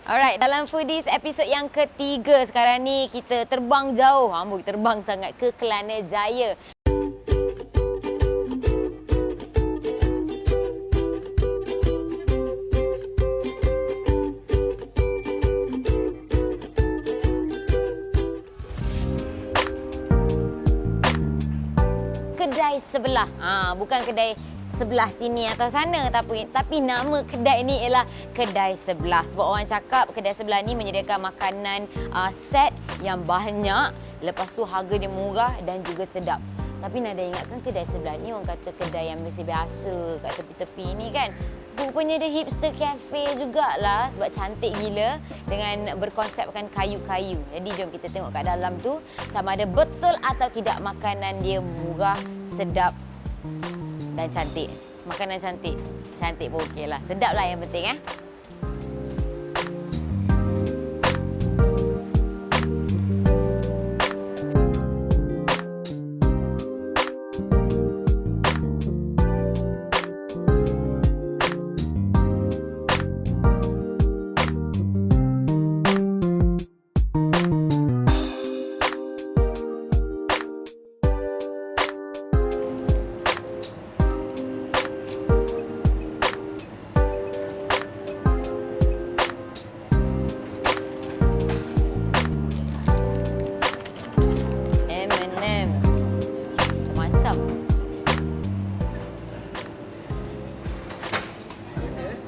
Alright, dalam Foodies episod yang ketiga sekarang ni kita terbang jauh. Amboi, terbang sangat ke Kelana Jaya. Kedai sebelah. Bukan kedai sebelah sini atau sana, tapi nama kedai ni ialah kedai sebelah. Sebab orang cakap kedai sebelah ni menyediakan makanan set yang banyak, lepas tu harga dia murah dan juga sedap. Tapi Nada ingatkan kedai sebelah ni orang kata kedai yang biasa-biasa kat tepi-tepi ni kan. Rupanya dia hipster cafe jugalah sebab cantik gila dengan berkonsepkan kayu-kayu. Jadi jom kita tengok kat dalam tu sama ada betul atau tidak makanan dia murah, sedap dan cantik. Makanan cantik. Cantik pun okey lah. Sedap lah yang penting eh.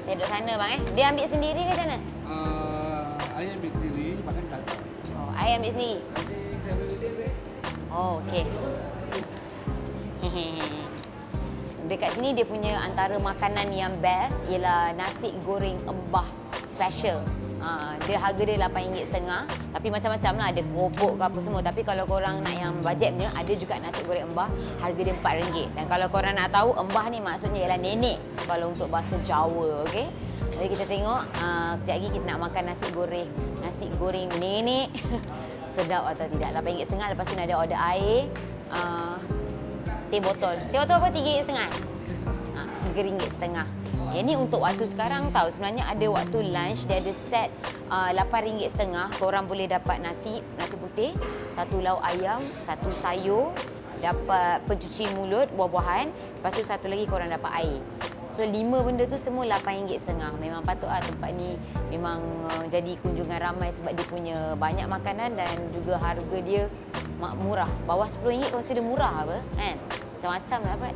Saya duduk sana bang eh. Dia ambil sendiri ke macam mana? Ayah ambil sendiri, makan tak. Oh, I ambil sendiri. Oh, okey. Dekat sini dia punya antara makanan yang best ialah nasi goreng embah special. Dia harga dia RM8.50, tapi macam-macam lah, ada keropok ke apa semua. Tapi kalau korang nak yang bajet punya, ada juga nasi goreng embah, harga dia RM4. Dan kalau korang nak tahu, embah ni maksudnya ialah nenek kalau untuk bahasa Jawa, okey. Jadi kita tengok, kejap lagi kita nak makan nasi goreng nenek. Sedap atau tidak. RM8.50, lepas tu ada order air, teh botol. Teh botol apa? RM3.50? RM3.50. Yang ni untuk waktu sekarang tahu. Sebenarnya ada waktu lunch, dia ada set RM8.50. Korang boleh dapat nasi putih, satu lauk ayam, satu sayur, dapat pencuci mulut, buah-buahan. Lepas tu satu lagi korang dapat air. So 5 benda tu semua RM8.50. Memang patutlah tempat ni memang jadi kunjungan ramai sebab dia punya banyak makanan dan juga harga dia murah. Bawah RM10 consider murah apa kan? Macam-macam dapat.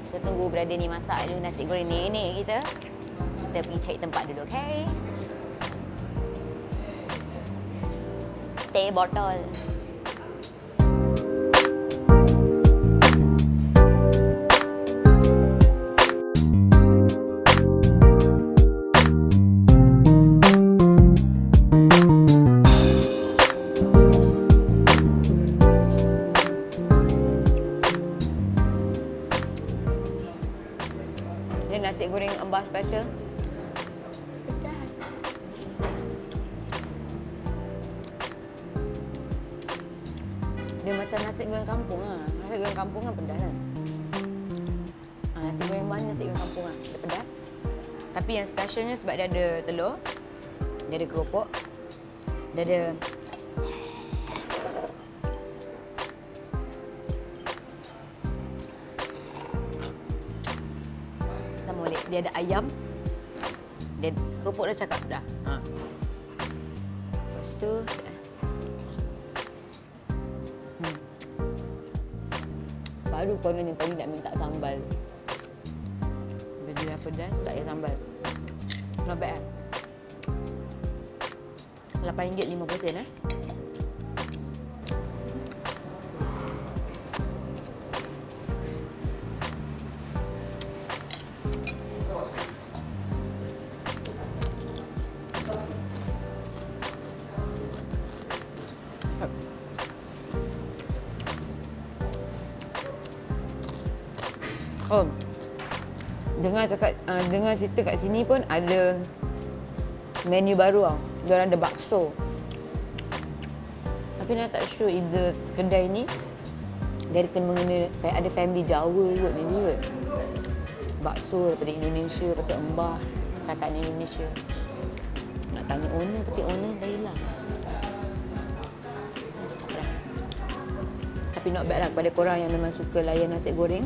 So tunggu brother ni masak dulu nasi goreng nenek kita. Kita pergi cari tempat dulu, okey? Teh botol. Nasi goreng embah special. Pedas. Dia macam nasi goreng kampung lah. Nasi goreng kampung kan pedas kan. Nasi goreng embah ni nasi goreng kampung lah. Dia pedas. Tapi yang specialnya sebab dia ada telur, dia ada keropok, dia ada dia ada ayam, dia keropok dah cakap dah. Lepas tu baru konon yang tadi nak minta sambal. Baju dah pedas, tak payah sambal. Not bad eh? RM8.50 eh. Oh, dengar cerita kat sini pun ada menu baru tau. Diorang ada bakso. Tapi nak tak sure either kedai ni dia akan mengena ada family Jawa kot, maybe kot. Bakso daripada Indonesia, daripada Embah, kakak Indonesia. Nak Tanya owner tapi owner dah hilang. Tapi not bad lah kepada korang yang memang suka layan nasi goreng.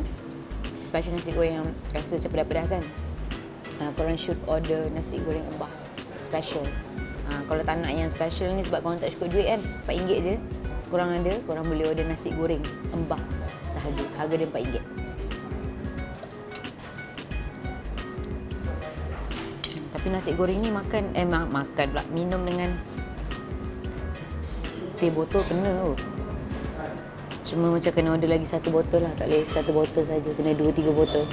Special nasi goreng yang rasa macam pedas-pedas kan. Korang should order nasi goreng Embah special. Kalau tak nak yang special ni sebab korang tak cukup duit kan, RM4 je. Korang ada, korang boleh order nasi goreng Embah sahaja. Harga dia RM4. Tapi nasi goreng ni makan pula, minum dengan teh botol kena tu. Cuma macam kena order lagi 1 botol lah. Tak boleh 1 botol saja, kena 2-3 botol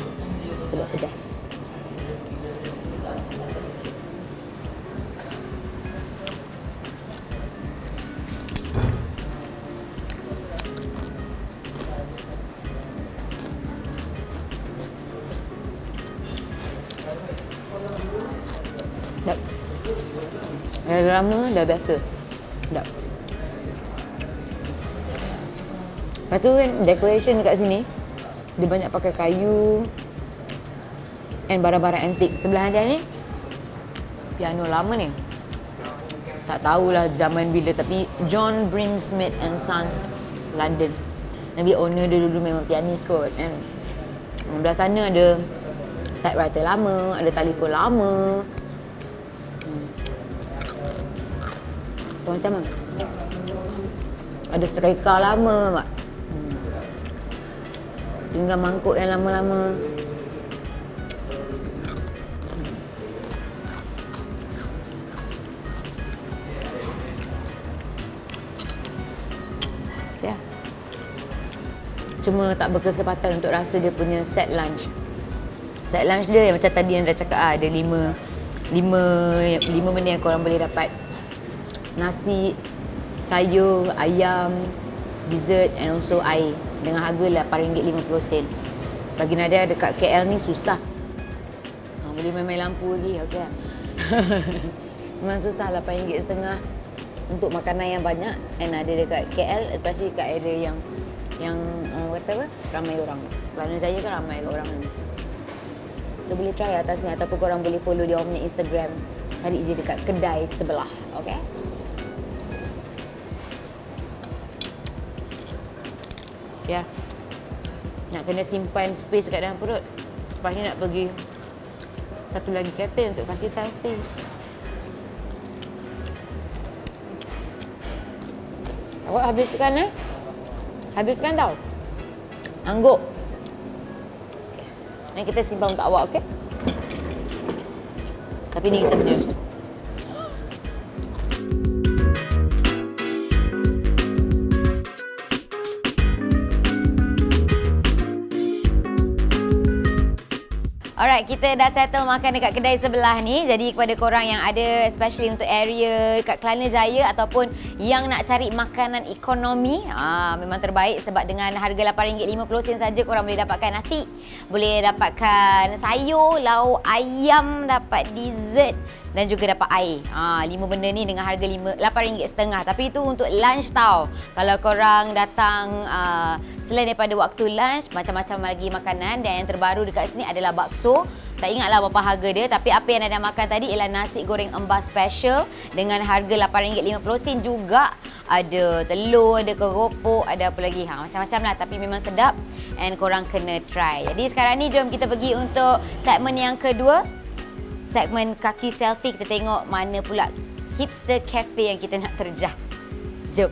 sebab pedas. Sedap. Dah lama dah biasa. Sedap. Lepas tu kan decoration kat sini dia banyak pakai kayu and barang-barang antik. Sebelah dia ni piano lama ni. Tak tahulah zaman bila, tapi John Brinsmith and Sons London. Maybe owner dia dulu memang pianis kot kan. Belah sana ada typewriter lama, ada telefon lama. Macam mana? Ada serika lama, Mak. Tinggal mangkuk yang lama-lama. Ya. Cuma tak berkesempatan untuk rasa dia punya set lunch. Set lunch dia yang macam tadi yang dah cakap ada 5 benda yang korang boleh dapat. Nasi, sayur, ayam, dessert and also air dengan harga RM8.50. Bagi Nadia dekat KL ni susah. Boleh main-main lampu lagi, okey. Memang susah RM8.50 untuk makanan yang banyak. And ada dekat KL, especially dekat area yang orang kata apa? Ramai orang. Kelana Jaya kan ramai orang ni. So boleh try atas ni ataupun korang boleh follow dia orang punya Instagram. Cari je dekat kedai sebelah, okey? Ya. Nak kena simpan space kat dalam perut. Lepas ni nak pergi satu lagi kafe untuk kasih selfie. Awak habiskan Habiskan tau. Angguk. Okay. Ni kita simpan untuk awak, okey? Tapi ni kita punya. Alright, kita dah settle makan dekat kedai sebelah ni. Jadi kepada korang yang ada especially untuk area dekat Kelana Jaya ataupun yang nak cari makanan ekonomi, memang terbaik sebab dengan harga RM8.50 saja korang boleh dapatkan nasi, boleh dapatkan sayur, lauk ayam, dapat dessert dan juga dapat air. 5 benda ni dengan harga RM8.50. Tapi itu untuk lunch tau. Kalau korang datang selain daripada waktu lunch, macam-macam lagi makanan. Dan yang terbaru dekat sini adalah bakso. Tak ingatlah berapa harga dia, tapi apa yang anda makan tadi ialah nasi goreng Embah special dengan harga RM8.50 juga. Ada telur, ada keropok, ada apa lagi. Macam-macam lah, tapi memang sedap and korang kena try. Jadi sekarang ni jom kita pergi untuk segmen yang kedua. Segmen kaki selfie, kita tengok mana pula hipster cafe yang kita nak terjah. Jom.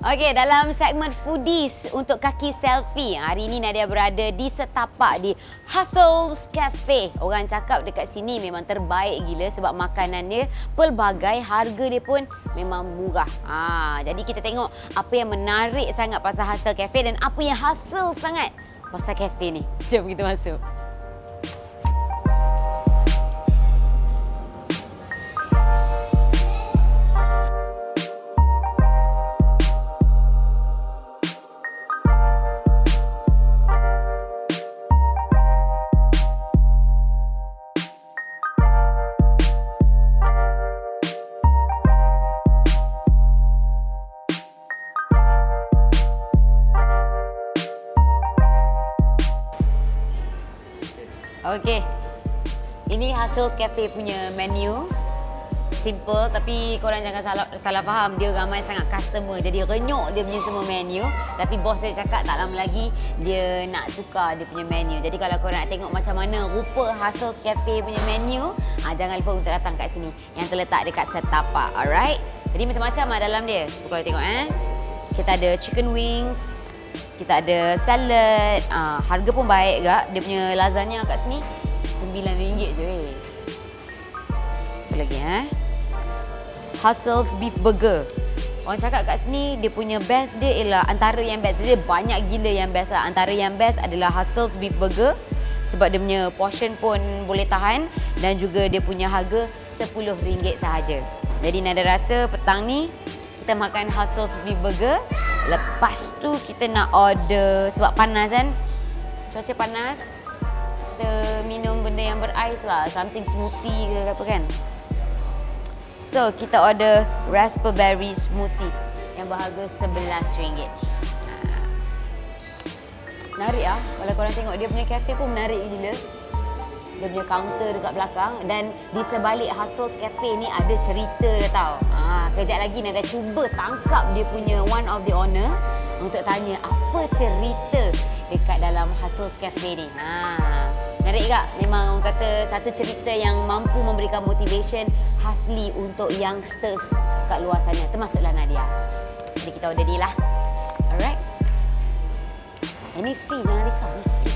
Okey, dalam segmen foodies untuk kaki selfie, hari ini Nadia berada di setapak di Hustles Cafe. Orang cakap dekat sini memang terbaik gila sebab makanan dia pelbagai, harga dia pun memang murah. Jadi kita tengok apa yang menarik sangat pasal Hustles Cafe dan apa yang hasil sangat pasal cafe ni. Jom kita masuk. Okey. Ini Hustles Cafe punya menu. Simple tapi korang jangan salah faham, dia ramai sangat customer jadi renyuk dia punya semua menu, tapi bos dia cakap tak lama lagi dia nak tukar dia punya menu. Jadi kalau korang nak tengok macam mana rupa Hustles Cafe punya menu, jangan lupa untuk datang kat sini yang terletak dekat setapak. Alright, jadi macam-macam lah dalam dia. Korang tengok kita ada chicken wings, kita ada salad, harga pun baik gak. Dia punya lasagna kat sini RM9 je. Apa lagi Hustles Beef Burger. Orang cakap kat sini dia punya best dia ialah antara yang best. Dia banyak gila yang best lah. Antara yang best adalah Hustles Beef Burger sebab dia punya portion pun boleh tahan dan juga dia punya harga RM10 sahaja. Jadi nada rasa petang ni kita makan Hustles Beef Burger. Lepas tu kita nak order sebab panas kan. Cuaca panas. Kita minum benda yang berais lah. Something smoothie ke apa kan. So, kita order raspberry smoothies yang berharga RM11. Menarik lah. Kalau korang tengok dia punya cafe pun menarik gila. Dia punya counter dekat belakang dan di sebalik Hustles Cafe ni ada cerita dah tau. Kejap lagi Nada cuba tangkap dia punya one of the owner untuk tanya apa cerita dekat dalam Hustles Cafe ni. Menarik tak? Memang orang kata satu cerita yang mampu memberikan motivation asli untuk youngsters kat luar sana. Termasuklah Nadia. Jadi kita order ni lah. Alright. Ini free, jangan risau. Ini free.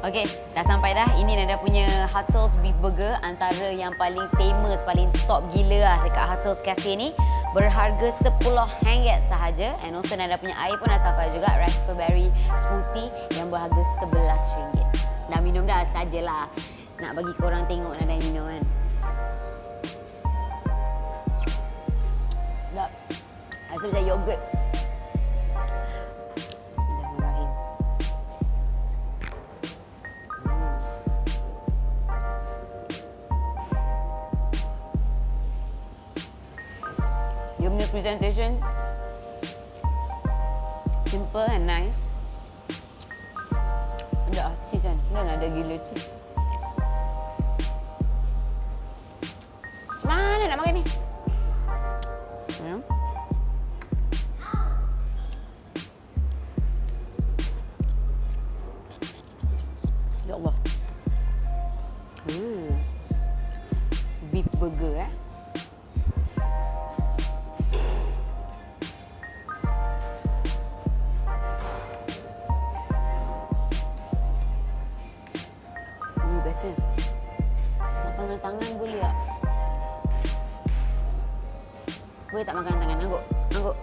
Okey, dah sampai dah. Ini Nada punya Hustles Beef Burger, antara yang paling famous, paling top gila lah dekat Hustles Cafe ni. Berharga RM10 sahaja. And also Nada punya air pun dah sampai juga, raspberry smoothie yang berharga RM11. Dah minum dah sajalah. Nak bagi korang tengok Nada yang minum kan. Sedap. Rasa macam yogurt. Dia punya presentation simple and nice. Ada cheese kan? Dan ada gila cheese. Mana nak makan ni? Ya Allah. Beef burger biasa. Makan dengan tangan boleh tak? Boleh tak makan dengan tangan? Angguk. Angguk.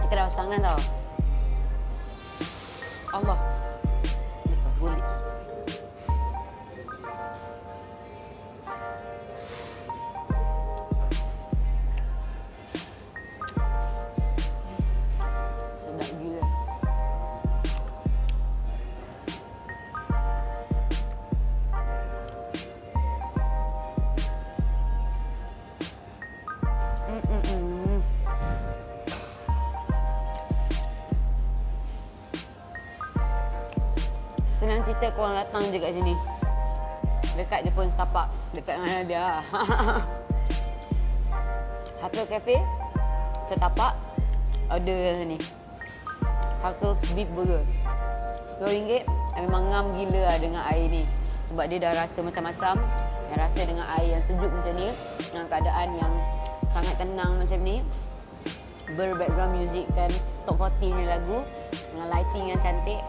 Kita dah basuh tangan tau. Allah. Good lips. Sedap gila. Senang cerita korang datang je kat sini. Dekat je pun setapak. Dekat dengan dia. Hustles Cafe, setapak. Order ni. Hustles Beef Burger. RM10. Memang ngam gila lah dengan air ni. Sebab dia dah rasa macam-macam. Yang rasa dengan air yang sejuk macam ni. Dengan keadaan yang sangat tenang macam ni. Ber-background music kan. Top 40 ni lagu. Dengan lighting yang cantik.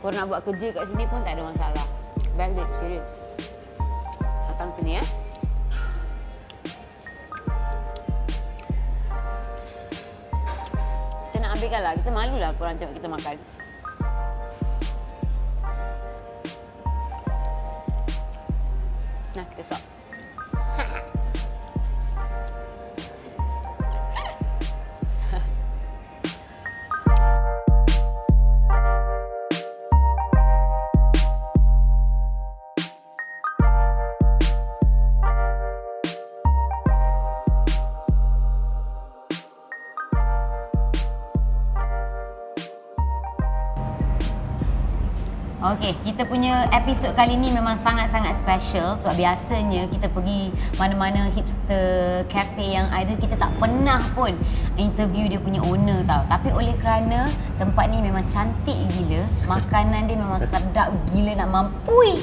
Korang nak buat kerja kat sini pun tak ada masalah. Best babe, serius. Datang sini Kita nak ambilkan lah. Kita malu lah korang tengok kita makan. Nah, kita suap. Okey, kita punya episod kali ni memang sangat-sangat special sebab biasanya kita pergi mana-mana hipster cafe yang ada, kita tak pernah pun interview dia punya owner tau. Tapi oleh kerana tempat ni memang cantik gila, makanan dia memang sedap gila nak mampui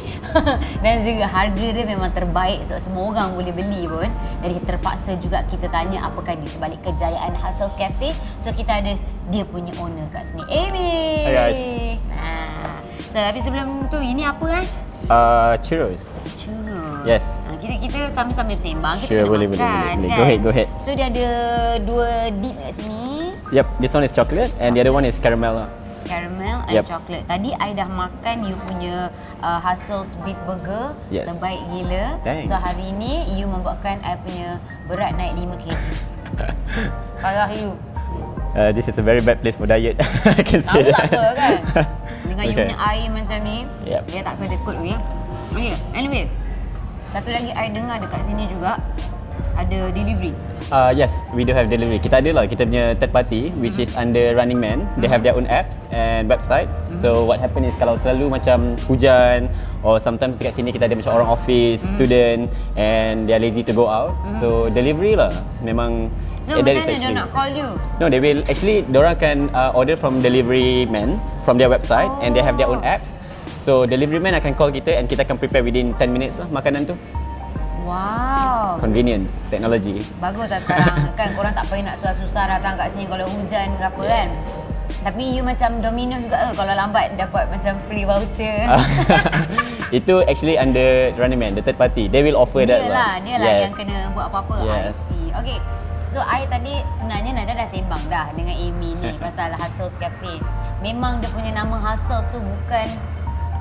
dan juga harga dia memang terbaik sebab semua orang boleh beli pun. Jadi terpaksa juga kita tanya apakah di sebalik kejayaan Hustles Cafe. So kita ada dia punya owner kat sini, Amy. Hi guys. So, tapi sebelum tu, ini apa kan? Churros. Churros. Yes. Kita sambil-sambil bersembang. Kita Sure, kena boleh. makan, kan? Go ahead. So, dia ada 2 dip kat sini. Yep, this one is chocolate and the other one is caramel lah. Caramel and Yep. chocolate. Tadi I dah makan you punya Hustles beef burger. Yes. Terbaik gila. Thanks. So, hari ni you membuatkan I punya berat naik 5 kg. Parah you. This is a very bad place for diet. I can say Tahu that. tak apa kan? Dengan you Okay. punya air macam ni, Yep. dia tak kena kot lagi. Okay, anyway. Satu lagi I dengar dekat sini juga ada delivery. Yes, we do have delivery. Kita ada lah, kita punya third party which is under Running Man. They have their own apps and website. So what happen is kalau selalu macam hujan or sometimes dekat sini kita ada macam orang office, student and they are lazy to go out. So delivery lah. Memang No, that macam is mana dia actually- nak call you? No, they will actually, diorang akan order from delivery man from their website and they have their own apps. So delivery man akan call kita and kita akan prepare within 10 minutes lah makanan tu. Wow. Convenience, technology. Bagus lah sekarang kan korang tak payah nak susah-susah datang kat sini kalau hujan ke apa kan. Tapi you macam Domino's juga ke kalau lambat dapat macam free voucher? Itu actually under Running Man, the third party. They will offer that lah. Dia lah yang kena buat apa-apa. I Yes. see. Okay. So, I tadi sebenarnya Nada dah sembang dah dengan Amy ni pasal Hustles Cafe. Memang dia punya nama Hustles tu bukan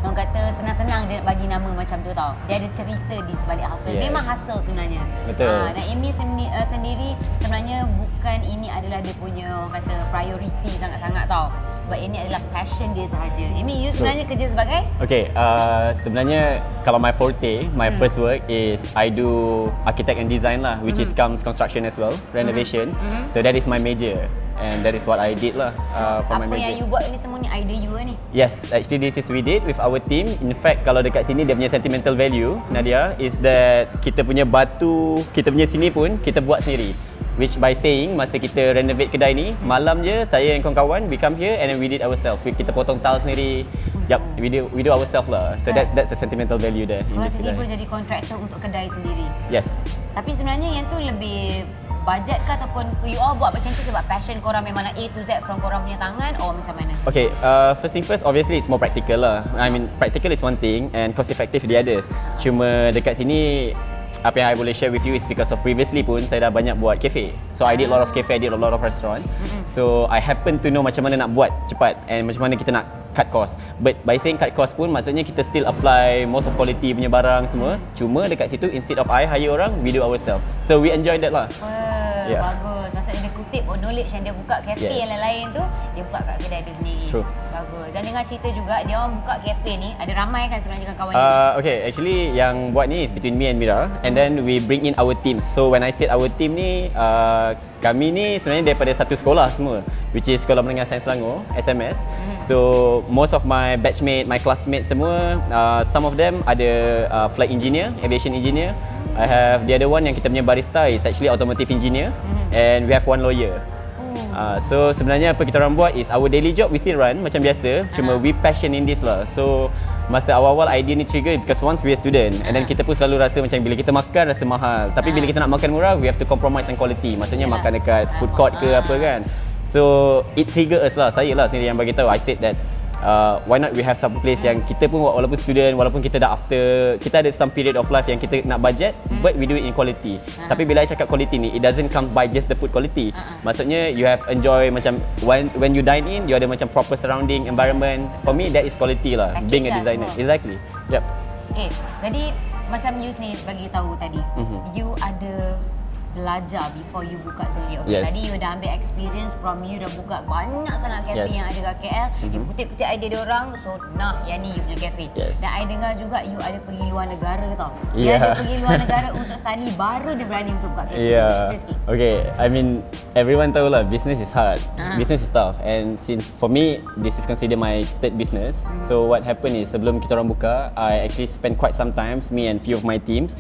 orang kata senang-senang dia nak bagi nama macam tu tau. Dia ada cerita di sebalik hustle. Yes. Memang hustle sebenarnya. Betul. Dan Amy sendiri sebenarnya bukan ini adalah dia punya orang kata priority sangat-sangat tau. Sebab ini adalah passion dia sahaja. Amy, you sebenarnya kerja sebagai? Okay, sebenarnya kalau my forte, my first work is I do architect and design lah, which is comes construction as well, renovation. So that is my major. And that is what I did lah for my Apa major. yang you buat ni semua ni idea you lah ni? Yes, actually this is we did with our team. In fact, kalau dekat sini dia punya sentimental value, Nadia, is that kita punya batu, kita punya sini pun kita buat sendiri. Which by saying, masa kita renovate kedai ni, malam je saya and kawan-kawan, we come here and then we did ourselves. Kita potong tiles sendiri. Yup, we do ourselves lah. So that's the sentimental value there in Korang this tiba-tiba kedai. jadi kontraktor untuk kedai sendiri. Yes. Tapi sebenarnya yang tu lebih bajet ke ataupun you all buat macam tu sebab passion korang memang nak A to Z from korang punya tangan or macam mana? Okay, first thing first, obviously it's more practical lah. I mean, practical is one thing and cost effective the other. Cuma dekat sini, apa yang I boleh share with you is because of previously pun saya dah banyak buat cafe. So I did a lot of cafe, I did a lot of restaurant. So I happen to know macam mana nak buat cepat and macam mana kita nak cut cost. But by saying cut cost pun maksudnya kita still apply most of quality punya barang semua. Cuma dekat situ instead of I hire orang, we do ourselves. So we enjoy that lah. Yeah. Bagus. Maksudnya dia kutip knowledge yang dia buka cafe Yes. yang lain-lain tu, dia buka kat kedai dia sendiri. True. Bagus. Dan dengar cerita juga, dia orang buka cafe ni, ada ramai kan sebenarnya kawan Okay, actually yang buat ni is between me and Mira and then we bring in our team. So when I said our team ni, kami ni sebenarnya daripada satu sekolah semua, which is Sekolah Menengah Sains Selangor, SMS. So most of my batchmate, my classmates semua, some of them ada flight engineer, aviation engineer. I have the other one yang kita punya barista is actually automotive engineer and we have one lawyer. So sebenarnya apa kita orang buat is our daily job we still run macam biasa, cuma we passion in this lah. So masa awal-awal idea ni trigger because once we are student and then kita pun selalu rasa macam bila kita makan rasa mahal, tapi bila kita nak makan murah we have to compromise on quality. Maksudnya makan dekat food court ke apa kan. So it trigger us lah, saya lah sendiri yang bagi tahu. I said that why not we have some place yang kita pun walaupun student, walaupun kita dah after, kita ada some period of life yang kita nak budget, but we do it in quality. Tapi bila I cakap quality ni, it doesn't come by just the food quality. Maksudnya you have enjoy macam when you dine in, you ada macam proper surrounding environment. For me that is quality lah, Package being a lah designer. semua. Exactly. Yep. Okay, jadi macam you ni bagi tahu tadi, you ada belajar before you buka sendiri. Okay, Yes. tadi you dah ambil experience from you dah buka banyak sangat kafe Yes. yang ada kat KL. You kutip-kutip idea dia orang, so nah yang ni you punya kafe. Yes. Dan I dengar juga you ada pergi luar negara tau. Dia Yeah. ada pergi luar negara untuk study, baru dia berani untuk buka kafe. Yeah. Cerita sikit. Okay, I mean everyone tahu lah business is hard, Ah. business is tough, and since for me this is considered my third business. So what happened is sebelum kita orang buka, I actually spent quite some times, me and few of my teams,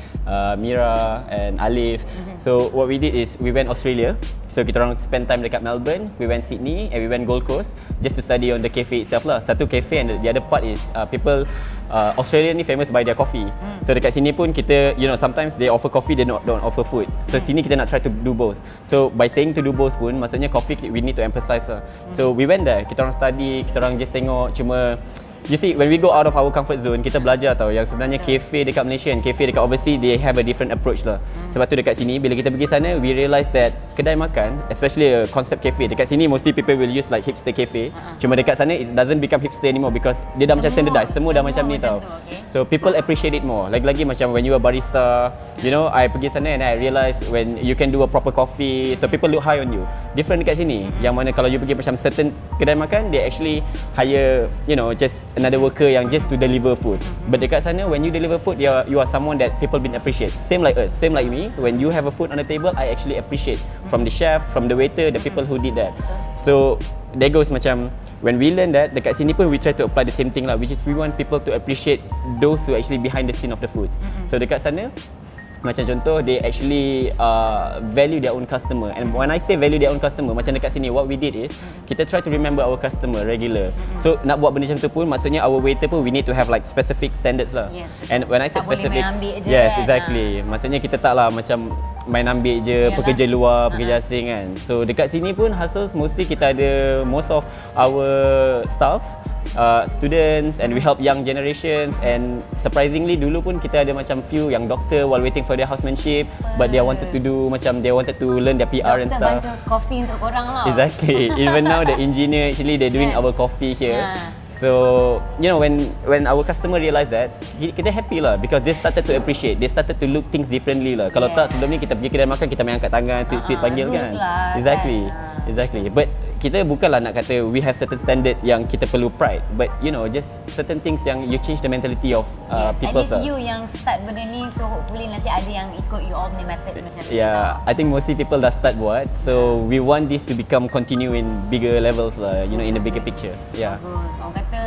Mira and Alif. So what we did is we went Australia. So kita orang spend time dekat Melbourne, we went Sydney and we went Gold Coast just to study on the cafe itself lah. Satu cafe and the other part is people Australia ni famous by their coffee. So dekat sini pun kita, you know, sometimes they offer coffee, they don't offer food. So sini kita nak try to do both. So by saying to do both pun maksudnya coffee we need to emphasize lah. So we went there, kita orang study, kita orang just tengok, cuma you see, when we go out of our comfort zone, kita belajar tau yang sebenarnya cafe dekat Malaysia and cafe dekat overseas, they have a different approach lah. Sebab tu dekat sini, bila kita pergi sana, we realise that kedai makan, especially a concept cafe, dekat sini mostly people will use like hipster cafe. Cuma dekat sana, it doesn't become hipster anymore because dia dah macam standardized, semua dah macam ni tau. tu, okay. So people appreciate it more. Lagi-lagi macam when you are barista, you know, I pergi sana and I realise when you can do a proper coffee, so people look high on you. Different dekat sini, yang mana kalau you pergi macam certain kedai makan, they actually hire, you know, just another worker yang just to deliver food. But dekat sana, when you deliver food, you are someone that people been appreciate. Same like us, same like me. When you have a food on the table, I actually appreciate from the chef, from the waiter, the people who did that. So there goes macam when we learn that dekat sini pun we try to apply the same thing lah, which is we want people to appreciate those who actually behind the scene of the foods. So dekat sana macam contoh, they actually value their own customer. And when I say value their own customer, macam dekat sini, what we did is kita try to remember our customer regular. So nak buat benda macam tu pun, maksudnya our waiter pun we need to have like specific standards lah. Yes, betul. And when I say Tak boleh specific, main ambil je yes, kan. exactly. Maksudnya kita tak lah macam main ambil je, Yalah. pekerja luar, pekerja asing kan. So dekat sini pun hustles mostly kita ada most of our staff students and we help young generations, and surprisingly dulu pun kita ada macam few yang doctor while waiting for their housemanship, but they wanted to do macam they wanted to learn their PR and Doktor stuff. bantu kopi untuk korang lah. Exactly. Even now the engineer actually they're doing Yeah. our coffee here. Yeah. So, you know, when our customer realise that, kita happy lah because they started to appreciate, they started to look things differently lah. Kalau tak sebelum ni kita pergi kedai makan, kita main angkat tangan, sweet panggil rude kan. lah, Exactly. kan. Exactly. But kita bukanlah nak kata we have certain standard yang kita perlu pride, but you know, just certain things yang you change the mentality of people. At least you yang start benda ni, so hopefully nanti ada yang ikut you all punya method macam ni. Yeah, I think mostly people dah start buat. So we want this to become continue in bigger levels lah, you know, in the bigger pictures. Yeah. Bagus. Orang kata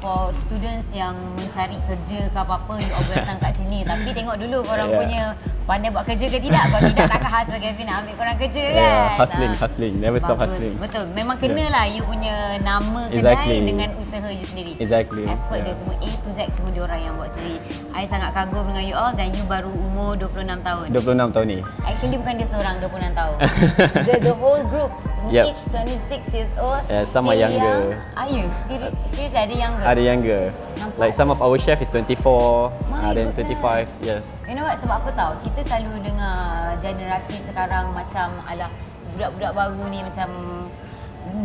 for students yang mencari kerja ke apa-apa, you all boleh datang kat sini. Tapi tengok dulu korang Yeah. punya pandai buat kerja ke tidak. Kalau tidak, takkan hasil Kevin nak ambil korang kerja kan. Yeah, hustling, never stop Bagus. hustling. Betul. Memang kenalah you punya nama kedai Exactly. dengan usaha you sendiri. Exactly. Effort dia Yeah. semua A to Z semua diorang yang buat. Jadi I sangat kagum dengan you all, dan you baru umur 26 tahun. 26 tahun ni. Actually bukan dia seorang 26 tahun. the whole group Yep. each 26 years old. Some are still younger. young. Are you? Seriously ada younger? Ada younger. Nampak? Like some of our chef is 24, My then goodness. 25. Yes. You know what, sebab apa tahu? Kita selalu dengar generasi sekarang macam alah budak-budak baru ni macam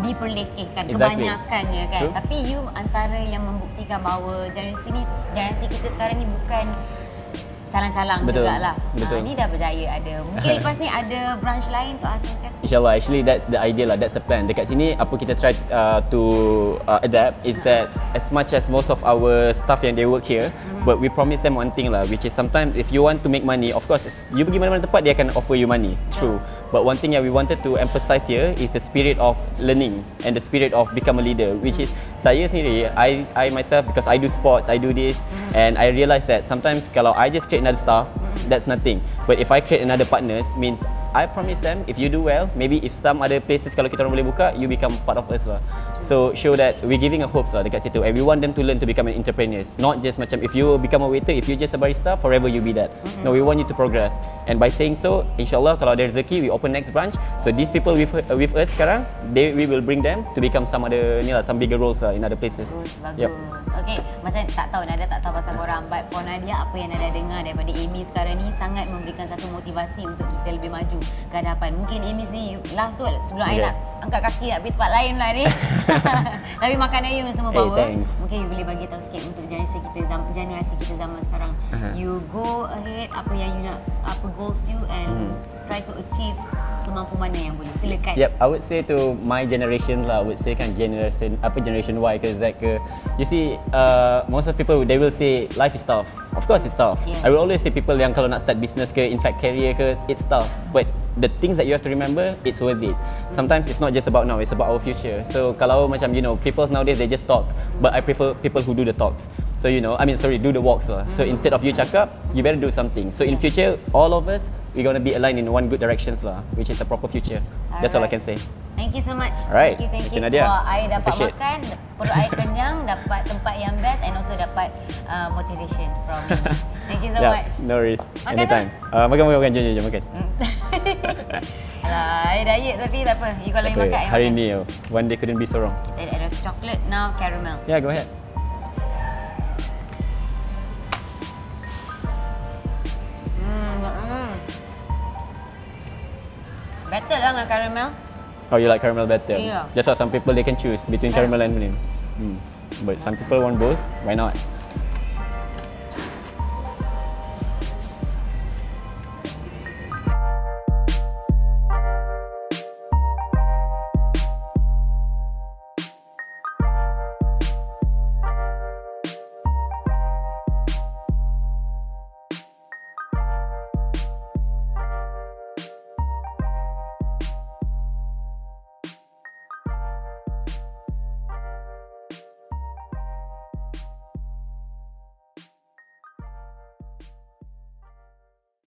diperlekehkan Exactly. kebanyakannya kan. True. Tapi you antara yang membuktikan bahawa generasi kita sekarang ni bukan salang-salang Betul. jugalah. Betul. Ni dah berjaya ada. Mungkin lepas ni ada branch lain untuk hasilkan. InsyaAllah, actually that's the idea lah, that's the plan. Dekat sini apa kita try to adapt is that as much as most of our staff yang they work here, but we promise them one thing lah, which is sometimes if you want to make money, of course you pergi mana-mana tempat dia akan offer you money. True. But one thing yang we wanted to emphasize here is the spirit of learning and the spirit of become a leader, which is saya sendiri, I myself, because I do sports, I do this, and I realise that sometimes kalau I just create another staff, that's nothing. But if I create another partners, means I promise them if you do well, maybe if some other places kalau kita orang boleh buka, you become part of us lah. So show that we're giving a hopes lah dekat situ, and we want them to learn to become an entrepreneur. Not just macam if you become a waiter, if you just a barista, forever you be that. No, we want you to progress. And by saying so, insyaAllah kalau ada rezeki, we open next branch. So these people with us sekarang, we will bring them to become some other ni lah, some bigger roles lah in other places. Bagus. Yep. Okay, macam tak tahu Nadia tak tahu pasal korang, but for Nadia, apa yang Nadia dengar daripada Amy sekarang ni sangat memberikan satu motivasi untuk kita lebih maju ke hadapan. Mungkin Amy ni last word sebelum I Okay. nak angkat kaki nak pergi tempat lain lah ni. Tapi makanan you semua Eh, power. thanks. Mungkin you boleh bagi tahu sikit untuk generasi kita zaman sekarang. You go ahead apa yang you nak, apa goals you and try to achieve semampu mana yang boleh. Silakan. Yep, I would say to my generation lah, I would say kan generation Y, because like you see most of people they will say life is tough. Of course it's tough. Yes. I will always say people yang kalau nak start business ke, in fact career ke, it's tough. But the things that you have to remember, it's worth it. Sometimes it's not just about now, it's about our future. So kalau macam people nowadays they just talk, but I prefer people who do the talks. So do the walks lah. So instead of you cakap, you better do something. So in future, all of us, we're gonna be aligned in one good directions lah, which is a proper future. That's all I can say. Thank you so much. Alright. Thank Thank you. you, Nadia. Wah, I dapat Appreciate. makan, perut I kenyang, dapat tempat yang best and also dapat motivation from you. Thank you so Yeah, much. no worries. Makan Anytime. Makan, jom makan. Alah, I diet tapi tak apa. You kalau you Okay, makan, I hari makan. ni one day couldn't be so wrong. Kita ada chocolate, now caramel. Yeah, go ahead. Better lah dengan caramel. Oh, you like caramel better? Yeah. Just how some people they can choose between caramel and vanilla. But some people want both. Why not?